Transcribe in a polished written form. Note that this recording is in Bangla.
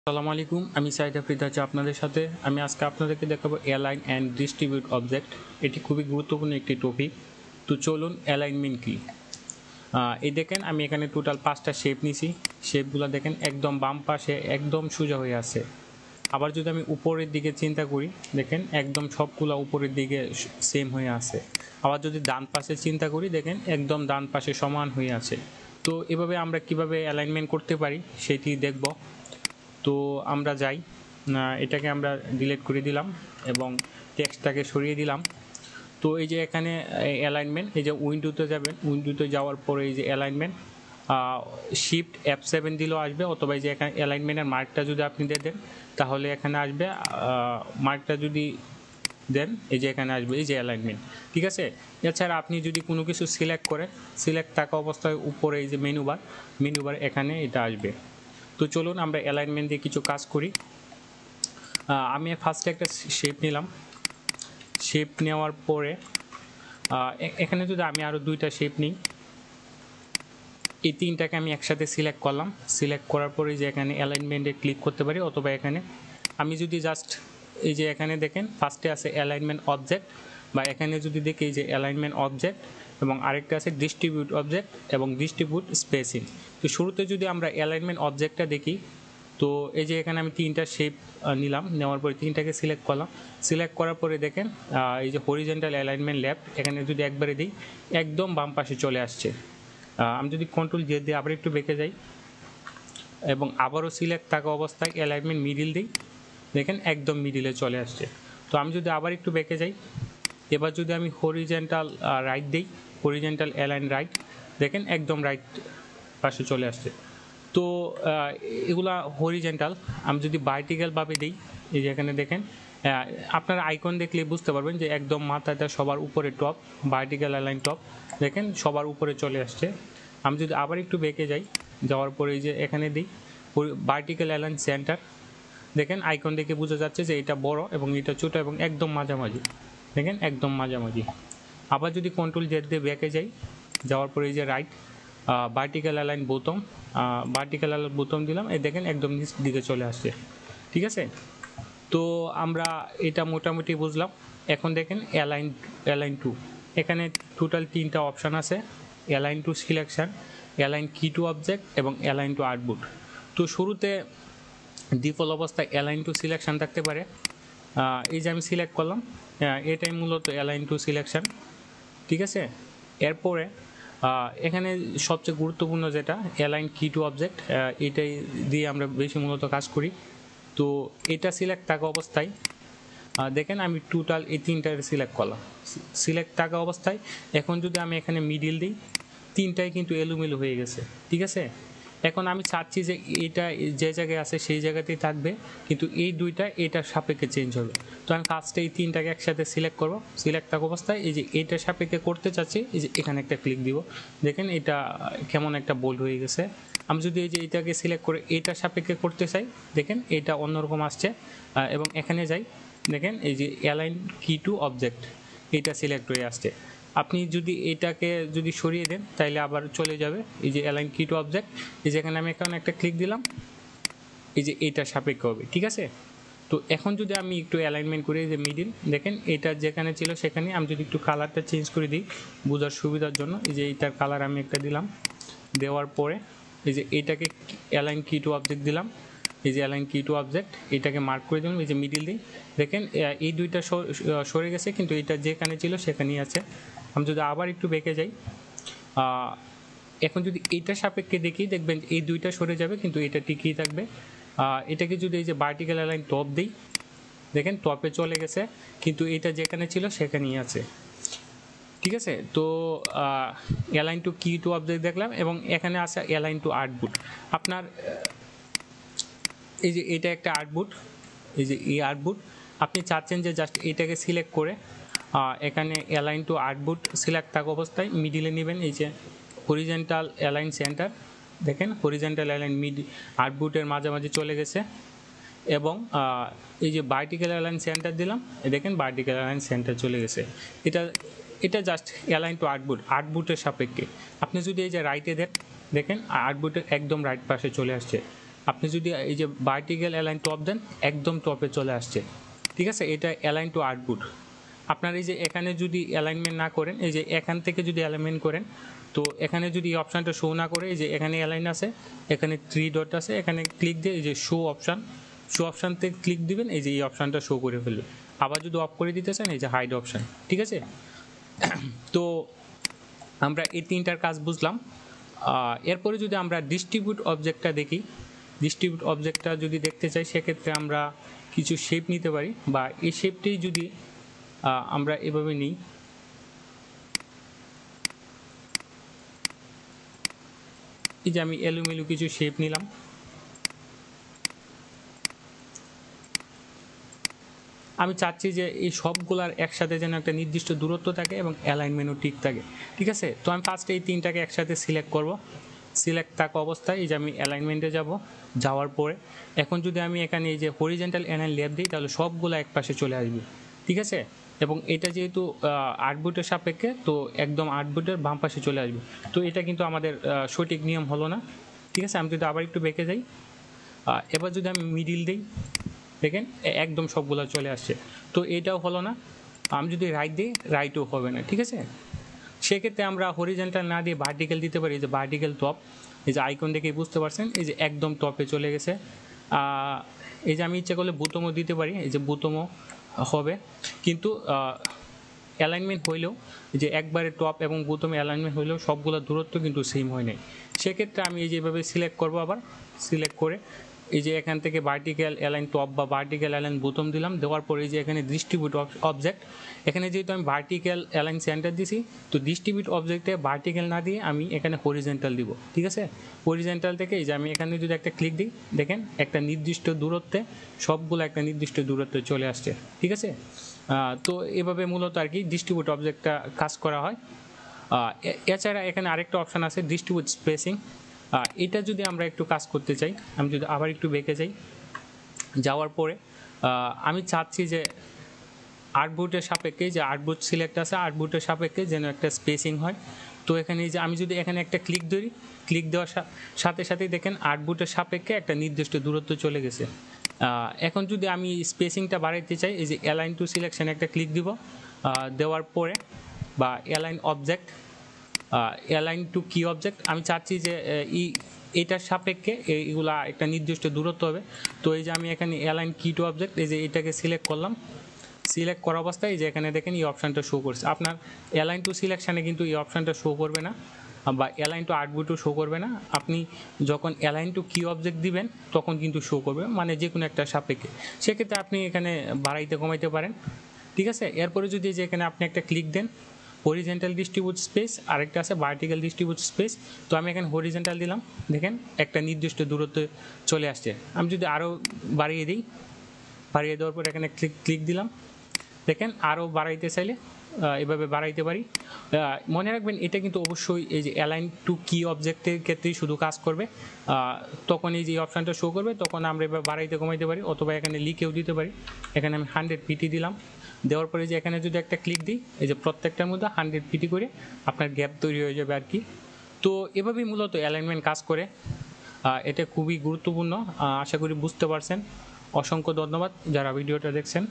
আসসালামু আলাইকুম, আমি সাইদ আফ্রিদ আছি আপনাদের সাথে। আমি আজকে আপনাদেরকে দেখাবো অ্যালাইন অ্যান্ড ডিস্ট্রিবিউট অবজেক্ট। এটি খুবই গুরুত্বপূর্ণ একটি টপিক। তো চলুন, অ্যালাইনমেন্ট কি। এই দেখেন, আমি এখানে টোটাল 5টা শেপ নিছি। শেপগুলো দেখেন একদম বাম পাশে একদম সোজা হয়ে আছে। আবার যদি আমি উপরের দিকে চিন্তা করি, দেখেন একদম সবগুলো উপরের দিকে সেম হয়ে আছে। আবার যদি ডান পাশে চিন্তা করি, দেখেন একদম ডান পাশে সমান হয়ে আছে। তো এভাবে আমরা কিভাবে অ্যালাইনমেন্ট করতে পারি সেটি দেখব। তো আমরা যাই, এটাকে আমরা ডিলিট করে দিলাম এবং টেক্সটটাকে সরিয়ে দিলাম। তো এই যে এখানে অ্যালাইনমেন্ট, এই যে উইন্ডোতে যাবেন, উইন্ডোতে যাওয়ার পরে এই যে অ্যালাইনমেন্ট, শিফট F7 দিলেও আসবে, অথবা এই যে এখানে অ্যালাইনমেন্টের মার্কটা যদি আপনি দিয়ে দেন তাহলে এখানে আসবে। মার্কটা যদি দেন এই যে এখানে আসবে এই যে অ্যালাইনমেন্ট, ঠিক আছে। এছাড়া আপনি যদি কোনো কিছু সিলেক্ট করেন, সিলেক্ট থাকা অবস্থায় উপরে এই যে মেনুবার এখানে এটা আসবে। তো চলুন আমরা অ্যালাইনমেন্ট দিয়ে কিছু কাজ করি। আমি ফার্স্টে একটা শেপ নিলাম। শেপ নেওয়ার পরে এখানে যদি আমি আরও 2টা শেপ নিই, এই 3টাকে আমি একসাথে সিলেক্ট করলাম। সিলেক্ট করার পরে যে এখানে অ্যালাইনমেন্টে ক্লিক করতে পারি, অথবা এখানে আমি যদি জাস্ট এই যে এখানে দেখেন ফার্স্টে আছে অ্যালাইনমেন্ট অবজেক্ট, বা এখানে যদি দেখি এই যে অ্যালাইনমেন্ট অবজেক্ট এবং আরেকটা আছে ডিস্ট্রিবিউট অবজেক্ট এবং ডিস্ট্রিবিউট স্পেসিং। তো শুরুতে যদি আমরা অ্যালাইনমেন্ট অবজেক্টটা দেখি, তো এই যে এখানে আমি 3টা শেপ নিলাম, নেওয়ার পরে 3টাকে সিলেক্ট করলাম। সিলেক্ট করার পরে দেখেন এই যে হরিজন্টাল অ্যালাইনমেন্ট লেফট, এখানে যদি একবারে দিই একদম বাম পাশে চলে আসছে। আমি যদি কন্ট্রোল জে দিয়ে আবার একটু বেঁকে যাই এবং আবারও সিলেক্ট থাকা অবস্থায় অ্যালাইনমেন্ট মিডিল দিই, দেখেন একদম মিডিলে চলে আসছে। তো আমি যদি আবার একটু বেঁকে যাই, এবার যদি আমি হরিজন্টাল রাইট দিই, হরিজন্টাল অ্যালাইন রাইট, দেখেন একদম রাইট পাশে চলে আসছে। তো এগুলা হরিজন্টাল। আমি যদি ভার্টিক্যালভাবে দিই, এই যে এখানে দেখেন আপনারা আইকন দেখলে বুঝতে পারবেন যে একদম মাথাটা সবার উপরে টপ, ভার্টিক্যাল অ্যালাইন টপ, দেখেন সবার উপরে চলে আসছে। আমি যদি আবার একটু বেঁকে যাই, যাওয়ার পরে এই যে এখানে দিই ভার্টিক্যাল অ্যালাইন সেন্টার, দেখেন আইকন দেখে বোঝা যাচ্ছে যে এটা বড় এবং এটা ছোট এবং একদম মাঝামাঝি, দেখেন একদম মাঝামাঝি। আবার যদি কন্ট্রোল জেড দিয়ে বেঁকে যাই, যাওয়ার পরে এই যে রাইট ভার্টিক্যাল অ্যালাইন বোতাম, ভার্টিক্যাল অ্যালাইন বোতাম দিলাম, এই দেখেন একদম নিচ দিকে চলে আসছে, ঠিক আছে। তো আমরা এটা মোটামুটি বুঝলাম। এখন দেখেন অ্যালাইন টু, এখানে টোটাল 3টা অপশান আছে: অ্যালাইন টু সিলেকশন, অ্যালাইন কি টু অবজেক্ট এবং অ্যালাইন টু আউটপুট। তো শুরুতে ডিফল্ট অবস্থায় অ্যালাইন টু সিলেকশন থাকতে পারে। এই যে আমি সিলেক্ট করলাম, এটাই মূলত অ্যালাইন টু সিলেকশন, ঠিক আছে। এরপরে এখানে সবচেয়ে গুরুত্বপূর্ণ যেটা অ্যালাইন কি টু অবজেক্ট, এটাই দিয়ে আমরা বেশি মূলত কাজ করি। তো এটা সিলেক্ট থাকা অবস্থায় দেখেন আমি টোটাল এই 3টার সিলেক্ট করলাম। সিলেক্ট থাকা অবস্থায় এখন যদি আমি এখানে মিডিল দিই, 3টাই কিন্তু এলোমেলো হয়ে গেছে, ঠিক আছে। এখন আমি চাচ্ছি যে এটা যে জায়গায় আছে সেই জায়গাতেই থাকবে, কিন্তু এই 2টা এটার সাপেক্ষে চেঞ্জ হবে। তো আমি ফার্স্টে এই 3টাকে একসাথে সিলেক্ট করব। সিলেক্ট থাকা অবস্থায় এই যে এটার সাপেক্ষে করতে চাচ্ছি, এই যে এখানে একটা ক্লিক দিব, দেখেন এটা কেমন একটা বোল্ড হয়ে গেছে। আমি যদি এই যে এটাকে সিলেক্ট করে এটার সাপেক্ষে করতে চাই, দেখেন এটা অন্যরকম আসছে। এবং এখানে যাই, দেখেন এই যে অ্যালাইন কি টু অবজেক্ট, এটা সিলেক্ট হয়ে আসছে। আপনি যদি এটাকে যদি সরিয়ে দেন তাহলে আবার চলে যাবে এই যে অ্যালাইন কি টু অবজেক্ট, এই যে এখানে আমি এখন একটা ক্লিক দিলাম, এই যে এটা সাপেক্ষে হবে, ঠিক আছে। তো এখন যদি আমি একটু অ্যালাইনমেন্ট করি, যে মিডিল, দেখেন এটা যেখানে ছিল সেখানে আমি যদি একটু কালারটা চেঞ্জ করে দিই বোঝার সুবিধার জন্য, এই যে এইটার কালার আমি একটা দিলাম, দেওয়ার পরে এই যে এটাকে অ্যালাইন কি টু অবজেক্ট দিলাম, এই যে অ্যালাইন কি টু অবজেক্ট, এটাকে মার্ক করে দিলাম, এই যে মিডিল দিই, দেখেন এই 2টা সরে গেছে, কিন্তু এটা যেখানে ছিল সেখানেই আছে। আমি যদি আবার একটু বেঁকে যাই, এখন যদি এটা সাপেক্ষে দেখি, দেখবেন এই 2টা সরে যাবে কিন্তু এটা টিকেই থাকবে। এটাকে যদি এই যে ভার্টিক্যাল অ্যালাইন টপ দিই, দেখেন টপে চলে গেছে, কিন্তু এটা যেখানে ছিল সেখানেই আছে, ঠিক আছে। তো অ্যালাইন টু কি টু অবজেক্ট দেখলাম, এবং এখানে আছে অ্যালাইন টু আউটপুট। আপনার এই যে এটা একটা আউটপুট, এই যে এই আউটপুট আপনি চাচ্ছেন যে জাস্ট এটাকে সিলেক্ট করে এখানে অ্যালাইন টু আউটপুট সিলেক্ট থাকা অবস্থায় মিডিলে নেবেন, এই যে হরিজন্টাল অ্যালাইন সেন্টার, দেখেন হরিজন্টাল অ্যালাইন আউটপুটের মাঝামাঝি চলে গেছে। এবং এই যে ভার্টিক্যাল অ্যালাইন সেন্টার দিলাম, দেখেন ভার্টিক্যাল অ্যালাইন সেন্টার চলে গেছে। এটা জাস্ট অ্যালাইন টু আউটপুটের সাপেক্ষে। আপনি যদি এই যে রাইটে দেন, দেখেন আউটপুটের একদম রাইট পাশে চলে আসছে। আপনি যদি এই যে ভার্টিক্যাল অ্যালাইন টপ দেন একদম টপে চলে আসছে, ঠিক আছে। এটা অ্যালাইন টু আউটপুট। আপনার এই যে এখানে যদি অ্যালাইনমেন্ট না করেন, এই যে এখান থেকে যদি অ্যালাইনমেন্ট করেন, তো এখানে যদি এই অপশানটা শো না করে, এই যে এখানে অ্যালাইন আছে, এখানে 3 ডট আছে, এখানে ক্লিক দিয়ে এই যে শো অপশানতে ক্লিক দিবেন, এই যে এই অপশানটা শো করে ফেলবে। আবার যদি অফ করে দিতে চান, এই যে হাইড অপশান, ঠিক আছে। তো আমরা এই তিনটার কাজ বুঝলাম। এরপরে যদি আমরা ডিস্ট্রিবিউট অবজেক্টটা দেখি, ডিস্ট্রিবিউট অবজেক্টটা যদি দেখতে চাই, সেক্ষেত্রে আমরা কিছু শেপ নিতে পারি, বা এই শেপটি যদি আমরা এভাবে নিই, এই যে আমি এলোমেলো কিছু শেপ নিলাম, আমি চাচ্ছি যে এই সবগুলার একসাথে যেন একটা নির্দিষ্ট দূরত্ব থাকে এবং অ্যালাইনমেন্টও ঠিক থাকে, ঠিক আছে। তো আমি ফার্স্টে এই তিনটাকে একসাথে সিলেক্ট করব। সিলেক্ট থাকা অবস্থায় এই যে আমি অ্যালাইনমেন্টে যাব, যাওয়ার পরে এখন যদি আমি এখানে এই যে হরিজন্টাল অ্যালাইন লেফট দিই, তাহলে সবগুলো এক পাশে চলে আসবে, ঠিক আছে। এবং এটা যেহেতু আউটপুটের সাপেক্ষে, তো একদম আউটপুটের বাম পাশে চলে আসবে। তো এটা কিন্তু আমাদের সঠিক নিয়ম হলো না, ঠিক আছে। আমি যদি আবার একটু বেঁকে যাই, এবার যদি আমি মিডিল দিই, দেখেন একদম সবগুলো চলে আসছে। তো এটাও হলো না। আমি যদি রাইট দিই, রাইটও হবে না, ঠিক আছে। সেক্ষেত্রে আমরা হরিজন্টাল না দিয়ে ভার্টিক্যাল দিতে পারি। এই যে ভার্টিক্যাল টপ, এই যে আইকন দেখেই বুঝতে পারছেন, এই যে একদম টপে চলে গেছে। এই যে আমি ইচ্ছা করলে বুতমও দিতে পারি, এই যে বুতমও হবে, কিন্তু অ্যালাইনমেন্ট হইলেও যে একবারে টপ এবং বুতমে অ্যালাইনমেন্ট হইলেও সবগুলো দূরত্ব কিন্তু সেম হয় নাই। সেক্ষেত্রে আমি এই যেভাবে সিলেক্ট করবো, আবার সিলেক্ট করে এই যে এখান থেকে ভার্টিক্যাল অ্যালাইন টপ বা ভার্টিক্যাল অ্যালাইন বুতম দিলাম, দেওয়ার পরে এই যে এখানে ডিস্ট্রিবিউট অবজেক্ট, এখানে যেহেতু আমি ভার্টিক্যাল অ্যালাইন সেন্টার দিছি, তো ডিস্ট্রিবিউট অবজেক্টে ভার্টিক্যাল না দিয়ে আমি এখানে হরিজন্টাল দিব, ঠিক আছে। হরিজন্টাল থেকে এই যে আমি এখানে যদি একটা ক্লিক দিই, দেখেন একটা নির্দিষ্ট দূরত্বে সবগুলো একটা নির্দিষ্ট দূরত্বে চলে আসছে, ঠিক আছে। তো এভাবে মূলত আর কি ডিস্ট্রিবিউট অবজেক্টটা কাজ করা হয়। এছাড়া এখানে আরেকটা অপশান আছে ডিস্ট্রিবিউট স্পেসিং। এটা যদি আমরা একটু কাজ করতে চাই, আমি যদি আবার একটু বেঁকে যাই, যাওয়ার পরে আমি চাচ্ছি যে আউটপুটের সাপেক্ষে, যে আউটপুট সিলেক্ট আছে, আউটপুটের সাপেক্ষে যেন একটা স্পেসিং হয়। তো এখানে যে আমি যদি এখানে একটা ক্লিক ধরি, ক্লিক দেওয়ার সাথে সাথেই দেখেন আউটপুটের সাপেক্ষে একটা নির্দিষ্ট দূরত্ব চলে গেছে। এখন যদি আমি স্পেসিংটা বাড়াইতে চাই, এই যে অ্যালাইন টু সিলেকশন একটা ক্লিক দিব, দেওয়ার পরে বা অ্যালাইন অবজেক্ট, অ্যালাইন টু কি অবজেক্ট, আমি চাচ্ছি যে এটার সাপেক্ষে এইগুলা একটা নির্দিষ্ট দূরত্ব হবে। তো এই যে আমি এখানে অ্যালাইন কি টু অবজেক্ট, এই যে এটাকে সিলেক্ট করলাম, সিলেক্ট করা অবস্থায় এই যে এখানে দেখেন এই অপশানটা শো করছে। আপনার অ্যালাইন টু সিলেকশানে কিন্তু এই অপশানটা শো করবে না, বা অ্যালাইন টু আউটপুটও শো করবে না। আপনি যখন অ্যালাইন টু কি অবজেক্ট দিবেন তখন কিন্তু শো করবে, মানে যে কোনো একটা সাপেক্ষে। সেক্ষেত্রে আপনি এখানে বাড়াইতে কমাইতে পারেন, ঠিক আছে। এরপরে যদি যে এখানে আপনি একটা ক্লিক দেন, হরিজন্টাল ডিস্ট্রিবিউট স্পেস, আরেকটা আছে ভার্টিক্যাল ডিস্ট্রিবিউট স্পেস। তো আমি এখানে হরিজন্টাল দিলাম, দেখেন একটা নির্দিষ্ট দূরত্বে চলে আসছে। আমি যদি আরও বাড়িয়ে দিই, বাড়িয়ে দেওয়ার পর এখানে ক্লিক দিলাম, দেখেন আরও বাড়াইতে চাইলে এভাবে বাড়াইতে পারি। মনে রাখবেন এটা কিন্তু অবশ্যই এই যে অ্যালাইন টু কি অবজেক্টের ক্ষেত্রেই শুধু কাজ করবে। তখন এই যে অপশানটা শো করবে, তখন আমরা এবার বাড়াইতে কমাইতে পারি, অথবা এখানে লিখেও দিতে পারি। এখানে আমি 100 পিটি দিলাম, দেওয়ার পরে যে এখানে যদি একটা ক্লিক দিই, এই যে প্রত্যেকটার মধ্যে 100 পিটি করে আপনার গ্যাপ তৈরি হয়ে যাবে আর কি। তো এভাবেই মূলত অ্যালাইনমেন্ট কাজ করে। এটা খুবই গুরুত্বপূর্ণ, আশা করি বুঝতে পারছেন। অসংখ্য ধন্যবাদ যারা ভিডিওটা দেখছেন।